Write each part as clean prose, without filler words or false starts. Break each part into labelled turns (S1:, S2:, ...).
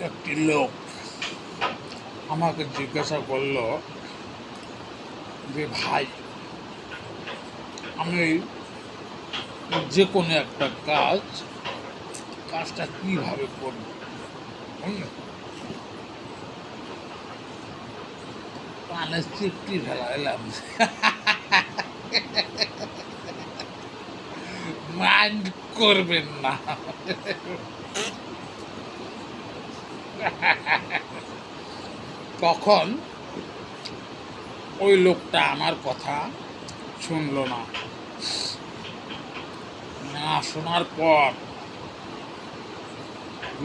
S1: একটি লোক আমাকে জিজ্ঞাসা করলো যে ভাই, আমি যে কোনো একটা কাজটা কিভাবে করব, বুঝলেন? কানে চিপটি ফেলাইলাম। মাইন্ড করবেন না। তখন ওই লোকটা আমার কথা শুনলো না। না শোনার পর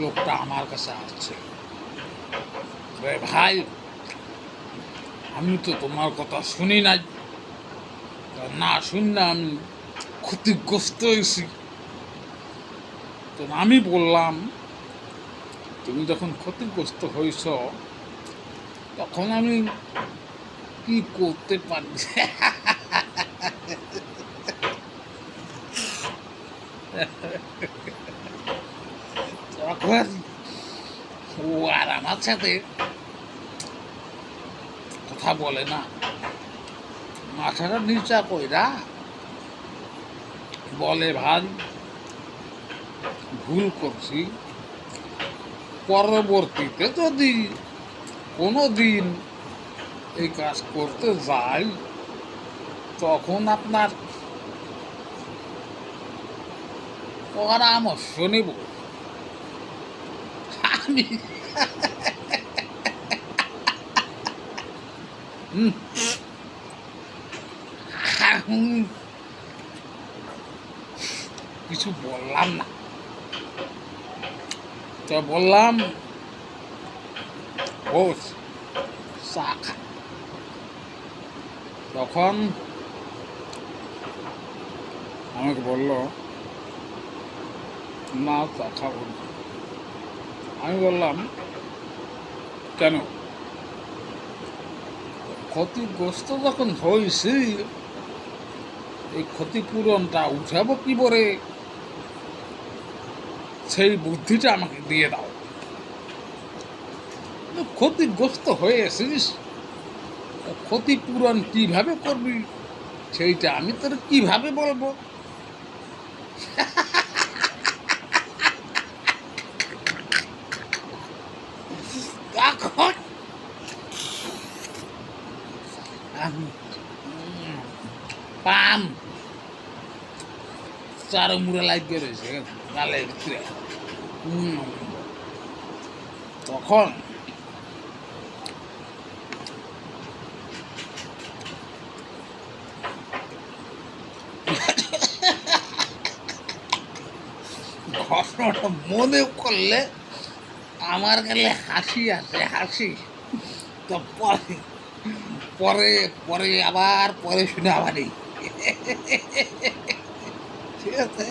S1: লোকটা আমার কাছে আসছে, ভাই আমি তো তোমার কথা শুনি নাই, না শুনলে আমি ক্ষতিগ্রস্ত হয়েছি। তো আমি বললাম, তুমি যখন ক্ষতিগ্রস্ত হয়েছ তখন আমি কি করতে পারি? তখন ও আর আমার সাথে কথা বলে না, মাথাটা নিচা কইরা বলে, ভাই ভুল করছি, পরবর্তীতে যদি কোনো দিন এই কাজ করতে যাই তখন আপনার পরামর্শ নেব। আমি কিছু বললাম না, তো বললাম ও চা খা। তখন আমাকে বলল, না চা খাবো না। আমি বললাম, কেন? ক্ষতিগ্রস্ত যখন হয়েছি, এই ক্ষতিপূরণটা উঠাবো কি করে, সেই বুদ্ধিটা আমাকে দিয়ে দাও। ক্ষতিগ্রস্ত হয়েছিস, ক্ষতিপূরণ কিভাবে করবি সেইটা আমি তোর কিভাবে বলবো? তখন পাম চারো মুড়ে লাগিয়ে রয়েছে গালের ভিতরে। তখন ঘটনাটা মনে করলে আমার গেলে হাসি আসে, হাসি। তো পরে পরে পরে আবার পরে শুনে আবারই, ঠিক আছে।